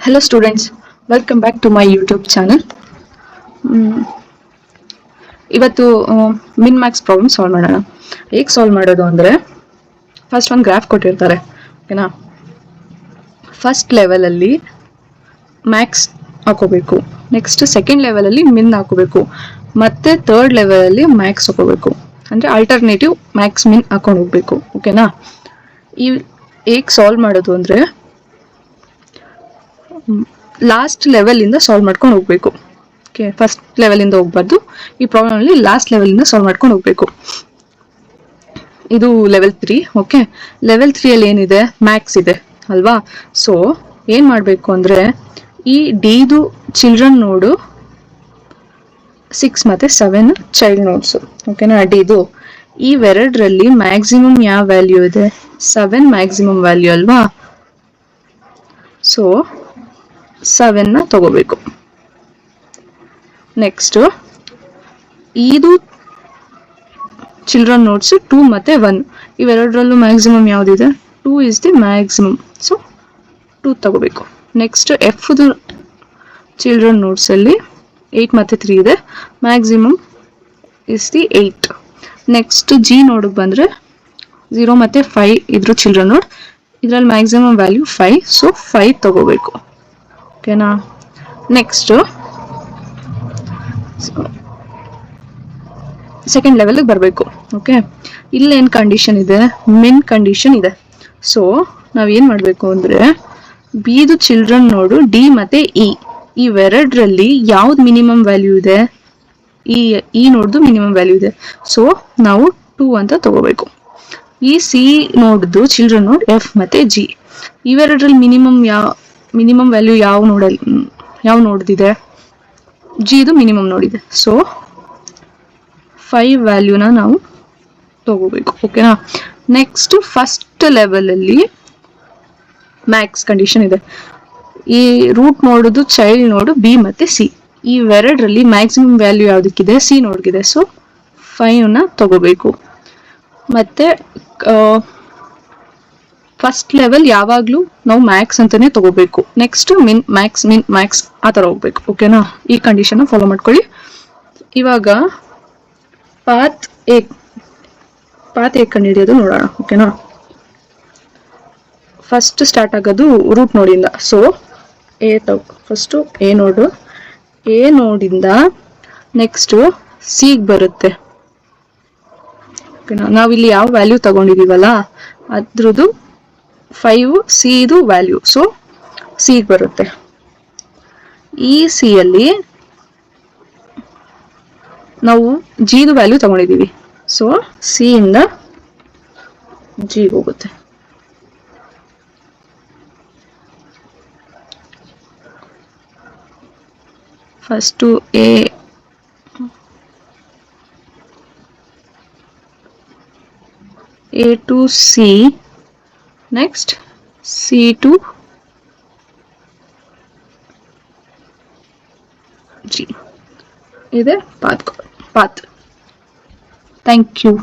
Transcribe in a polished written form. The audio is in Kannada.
Hello students, welcome back to my YouTube channel. ಇವತ್ತು ಮಿನ್ ಮ್ಯಾಕ್ಸ್ ಪ್ರಾಬ್ಲಮ್ ಸಾಲ್ವ್ ಮಾಡೋಣ. ಹೇಗೆ ಸಾಲ್ವ್ ಮಾಡೋದು ಅಂದರೆ ಫಸ್ಟ್ ಒಂದು ಗ್ರಾಫ್ ಕೊಟ್ಟಿರ್ತಾರೆ, ಓಕೆನಾ. ಫಸ್ಟ್ ಲೆವೆಲಲ್ಲಿ ಮ್ಯಾಕ್ಸ್ ಹಾಕೋಬೇಕು, ನೆಕ್ಸ್ಟ್ ಸೆಕೆಂಡ್ ಲೆವೆಲಲ್ಲಿ ಮಿನ್ ಹಾಕೋಬೇಕು, ಮತ್ತೆ ಥರ್ಡ್ ಲೆವೆಲಲ್ಲಿ ಮ್ಯಾಕ್ಸ್ ಹಾಕೋಬೇಕು. ಅಂದರೆ ಆಲ್ಟರ್ನೇಟಿವ್ ಮ್ಯಾಕ್ಸ್ ಮಿನ್ ಹಾಕೊಂಡು ಹೋಗ್ಬೇಕು, ಓಕೆನಾ. ಈ ಹೇಗೆ ಸಾಲ್ವ್ ಮಾಡೋದು ಅಂದರೆ ಲಾಸ್ಟ್ ಲೆವೆಲಿಂದ ಸಾಲ್ವ್ ಮಾಡ್ಕೊಂಡು ಹೋಗ್ಬೇಕು. ಓಕೆ, ಫಸ್ಟ್ ಲೆವೆಲಿಂದ ಹೋಗ್ಬಾರ್ದು. ಈ ಪ್ರಾಬ್ಲಮಲ್ಲಿ ಲಾಸ್ಟ್ ಲೆವೆಲಿಂದ ಸಾಲ್ವ್ ಮಾಡ್ಕೊಂಡು ಹೋಗ್ಬೇಕು. ಇದು ಲೆವೆಲ್ 3. ಓಕೆ, ಲೆವೆಲ್ 3ಅಲ್ಲಿ ಏನಿದೆ, ಮ್ಯಾಕ್ಸ್ ಇದೆ ಅಲ್ವಾ. ಸೊ ಏನು ಮಾಡಬೇಕು ಅಂದರೆ ಈ ಡಿದು ಚಿಲ್ಡ್ರನ್ ನೋಡು 6 ಮತ್ತು 7 ಚೈಲ್ಡ್ ನೋಡ್ಸು, ಓಕೆನಾ. ಡಿದು ಇವೆರಡರಲ್ಲಿ ಮ್ಯಾಕ್ಸಿಮಮ್ ಯಾವ ವ್ಯಾಲ್ಯೂ ಇದೆ, 7 ಮ್ಯಾಕ್ಸಿಮಮ್ ವ್ಯಾಲ್ಯೂ ಅಲ್ವಾ. ಸೊ 7ನ ತಗೋಬೇಕು. ನೆಕ್ಸ್ಟ್ ಇದು ಚಿಲ್ಡ್ರನ್ ನೋಟ್ಸ್ 2 ಮತ್ತು 1, ಇವೆರಡರಲ್ಲೂ ಮ್ಯಾಕ್ಸಿಮಮ್ ಯಾವುದಿದೆ, 2 ಇಸ್ ದಿ ಮ್ಯಾಕ್ಸಿಮಮ್. ಸೊ 2 ತಗೋಬೇಕು. ನೆಕ್ಸ್ಟ್ ಎಫ್ದು ಚಿಲ್ಡ್ರನ್ ನೋಟ್ಸಲ್ಲಿ 8 ಮತ್ತು 3 ಇದೆ, maximum is the 8. Next G ನೋಡಿಗೆ ಬಂದರೆ 0 ಮತ್ತು 5 ಇದ್ರ ಚಿಲ್ಡ್ರನ್ ನೋಟ್, ಇದರಲ್ಲಿ ಮ್ಯಾಕ್ಸಿಮಮ್ ವ್ಯಾಲ್ಯೂ 5. ಸೊ 5 ತಗೋಬೇಕು, ಓಕೆನಾ. ನೆಕ್ಸ್ಟ್ ಸೆಕೆಂಡ್ ಲೆವೆಲ್ಗೆ ಬರಬೇಕು. ಓಕೆ, ಇಲ್ಲೇನು ಕಂಡೀಷನ್ ಇದೆ, ಮಿನ್ ಕಂಡೀಷನ್ ಇದೆ. ಸೊ ನಾವೇನು ಮಾಡಬೇಕು ಅಂದರೆ ಬಿದು ಚಿಲ್ಡ್ರನ್ ನೋಡು ಡಿ ಮತ್ತು ಇವೆರಡರಲ್ಲಿ ಯಾವ್ದು ಮಿನಿಮಮ್ ವ್ಯಾಲ್ಯೂ ಇದೆ, ಈ ನೋಡ್ದು ಮಿನಿಮಮ್ ವ್ಯಾಲ್ಯೂ ಇದೆ. ಸೊ ನಾವು 2 ಅಂತ ತಗೋಬೇಕು. ಈ ಸಿ ನೋಡ್ದು ಚಿಲ್ಡ್ರನ್ ನೋಡ್ ಎಫ್ ಮತ್ತು ಜಿ, ಇವೆರಡರಲ್ಲಿ ಮಿನಿಮಮ್ ವ್ಯಾಲ್ಯೂ ಯಾವ ನೋಡ್ದಿದೆ, ಜಿದು ಮಿನಿಮಮ್ ನೋಡಿದೆ. ಸೊ 5 ವ್ಯಾಲ್ಯೂನ ನಾವು ತಗೋಬೇಕು, ಓಕೆನಾ. ನೆಕ್ಸ್ಟ್ ಫಸ್ಟ್ ಲೆವೆಲಲ್ಲಿ ಮ್ಯಾಕ್ಸ್ ಕಂಡೀಷನ್ ಇದೆ. ಈ ರೂಟ್ ನೋಡೋದು ಚೈಲ್ಡ್ ನೋಡು ಬಿ ಮತ್ತು ಸಿ, ಇವೆರಡರಲ್ಲಿ ಮ್ಯಾಕ್ಸಿಮಮ್ ವ್ಯಾಲ್ಯೂ ಯಾವುದಕ್ಕಿದೆ, ಸಿ ನೋಡ್ಗಿದೆ. ಸೊ 5ನ ತಗೋಬೇಕು. ಮತ್ತೆ ಫಸ್ಟ್ ಲೆವೆಲ್ ಯಾವಾಗಲೂ ನಾವು ಮ್ಯಾಕ್ಸ್ ಅಂತಾನೆ ತಗೋಬೇಕು. ನೆಕ್ಸ್ಟ್ ಮಿನ್ ಮ್ಯಾಕ್ಸ್ ಆ ಥರ ಹೋಗ್ಬೇಕು, ಓಕೆನಾ. ಈ ಕಂಡೀಷನ್ ಫಾಲೋ ಮಾಡ್ಕೊಳ್ಳಿ. ಇವಾಗ ಪಾತ್ ಹೇಗೆ ಕಂಡುಹಿಡಿಯೋದು ನೋಡೋಣ, ಓಕೆನಾ. ಫಸ್ಟ್ ಸ್ಟಾರ್ಟ್ ಆಗೋದು ರೂಟ್ ನೋಡಿಂದ. ಸೊ ಫಸ್ಟು ಎ ನೋಡಿಂದ ನೆಕ್ಸ್ಟು ಸಿಗೆ ಬರುತ್ತೆ, ಓಕೆನಾ. ನಾವಿಲ್ಲಿ ಯಾವ ವ್ಯಾಲ್ಯೂ ತಗೊಂಡಿದ್ದೀವಲ್ಲ ಅದ್ರದ್ದು 5 ಸಿದು ವ್ಯಾಲ್ಯೂ. ಸೊ ಸಿಗೆ ಬರುತ್ತೆ. ಈ ಸಿಯಲ್ಲಿ ನಾವು ಜಿದು ವ್ಯಾಲ್ಯೂ ತಗೊಂಡಿದ್ದೀವಿ. ಸೊ ಸಿ ಇಂದ ಜಿಗೆ ಹೋಗುತ್ತೆ. First A to C, next C to G ಇದೆ ಪಾತ್. Thank you.